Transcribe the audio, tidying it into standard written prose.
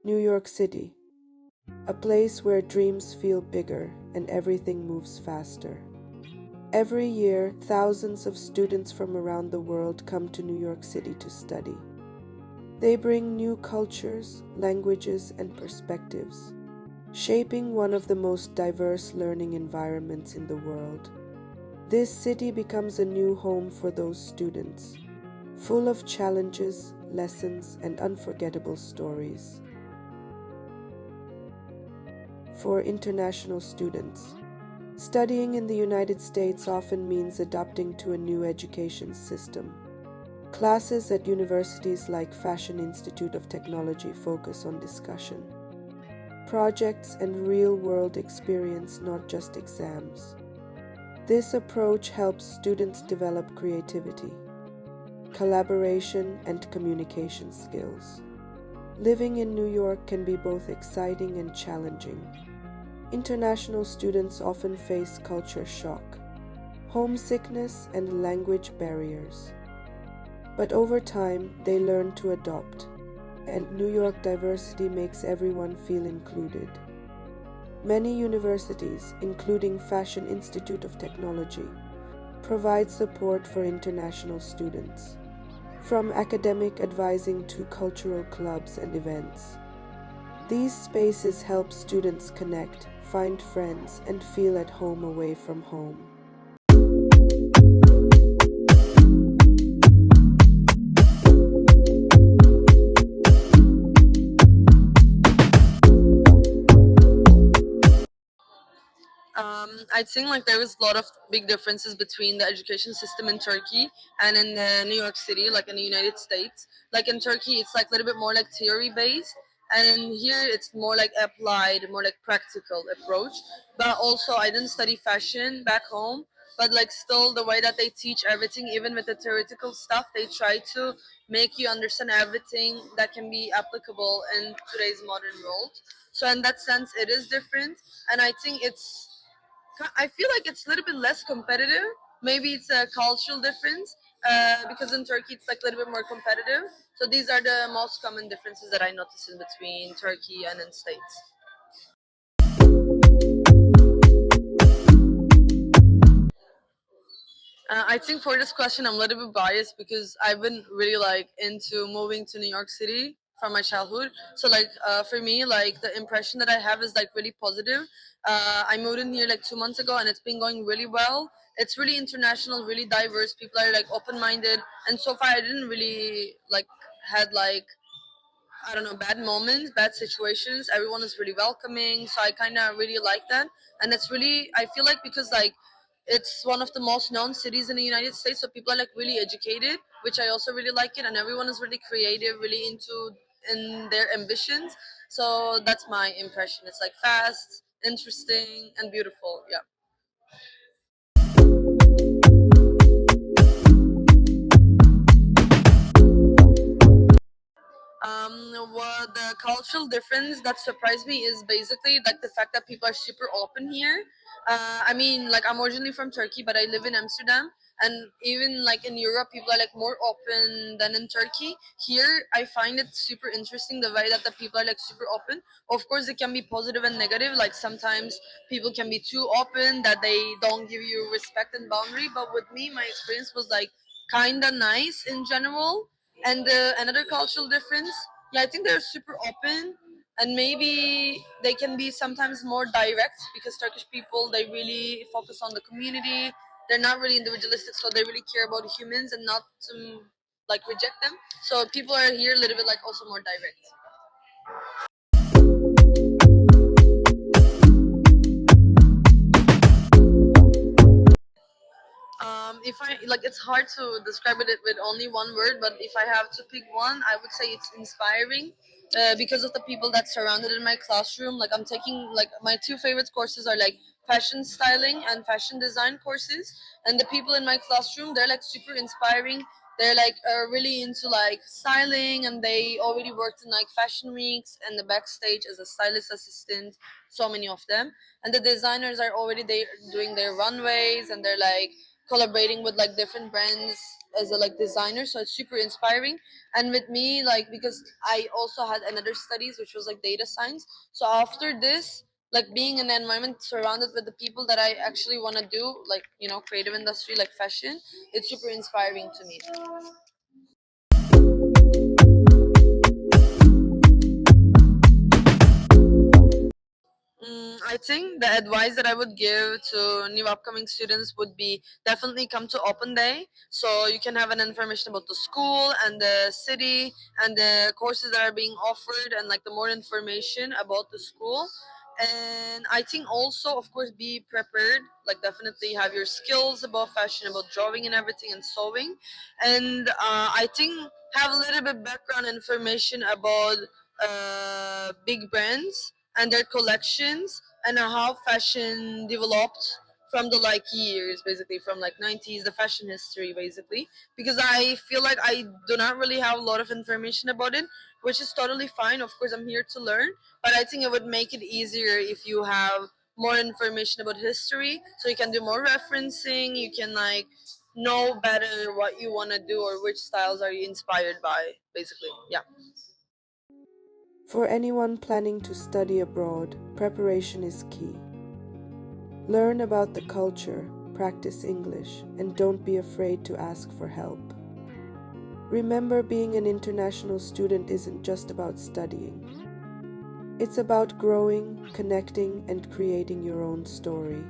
New York City, a place where dreams feel bigger and everything moves faster. Every year, thousands of students from around the world come to New York City to study. They bring new cultures, languages, and perspectives, shaping one of the most diverse learning environments in the world. This city becomes a new home for those students, full of challenges, lessons, and unforgettable stories. For international students, studying in the United States often means adapting to a new education system. Classes at universities like Fashion Institute of Technology focus on discussion, projects, and real-world experience, not just exams. This approach helps students develop creativity, collaboration, and communication skills. Living in New York can be both exciting and challenging. International students often face culture shock, homesickness, and language barriers. But over time, they learn to adopt, and New York diversity makes everyone feel included. Many universities, including Fashion Institute of Technology, provide support for international students, from academic advising to cultural clubs and events. These spaces help students connect, find friends, and feel at home away from home. I think like there is a lot of big differences between the education system in Turkey and in New York City, like in the United States. Like in Turkey, it's like a little bit more like theory based, and in here it's more like applied, more like practical approach. But also, I didn't study fashion back home, but like still the way that they teach everything, even with the theoretical stuff, they try to make you understand everything that can be applicable in today's modern world. So in that sense, it is different, and I think I feel like it's a little bit less competitive. Maybe it's a cultural difference because in Turkey it's like a little bit more competitive. So these are the most common differences that I notice in between Turkey and in States. I think for this question, I'm a little bit biased because I've been really like into moving to New York City from my childhood. So like for me, like the impression that I have is like really positive. I moved in here like 2 months ago, and it's been going really well. It's really international, really diverse. People are like open-minded, and so far I didn't really like had like I don't know, bad moments, bad situations. Everyone is really welcoming, so I kind of really like that. And it's really, I feel like because like it's one of the most known cities in the United States, so people are like really educated, which I also really like it, and everyone is really creative, really into in their ambitions. So that's my impression. It's like fast, interesting, and beautiful. Yeah. What the cultural difference that surprised me is basically like the fact that people are super open here. I mean, like I'm originally from Turkey, but I live in Amsterdam, and even like in Europe, people are like more open than in Turkey. Here, I find it super interesting the way that the people are like super open. Of course, it can be positive and negative. Like sometimes people can be too open that they don't give you respect and boundary. But with me, my experience was like kinda nice in general. And another cultural difference, yeah, I think they're super open, and maybe they can be sometimes more direct because Turkish people they really focus on the community. They're not really individualistic, so they really care about humans and not to like reject them. So people are here a little bit like also more direct. If I like, it's hard to describe it with only one word, but if I have to pick one, I would say it's inspiring. Because of the people that surrounded in my classroom, like I'm taking like my two favorite courses are like fashion styling and fashion design courses, and the people in my classroom they're like super inspiring. They're like really into like styling, and they already worked in like fashion weeks and the backstage as a stylist assistant. So many of them, and the designers are already they doing their runways, and they're like collaborating with like different brands as a like designer, so it's super inspiring. And with me, like, because I also had another studies which was like data science, so after this, like being in an environment surrounded with the people that I actually want to do, like, you know, creative industry like fashion, it's super inspiring to me. I think the advice that I would give to new upcoming students would be definitely come to open day so you can have an information about the school and the city and the courses that are being offered and like the more information about the school. And I think also, of course, be prepared, like definitely have your skills about fashion, about drawing and everything and sewing. And I think have a little bit background information about big brands and their collections and how fashion developed from the like years, basically from like 90s, the fashion history basically, because I feel like I do not really have a lot of information about it, which is totally fine. Of course, I'm here to learn, but I think it would make it easier if you have more information about history, so you can do more referencing, you can like know better what you want to do or which styles are you inspired by, basically. Yeah. For anyone planning to study abroad, preparation is key. Learn about the culture, practice English, and don't be afraid to ask for help. Remember, being an international student isn't just about studying. It's about growing, connecting, and creating your own story.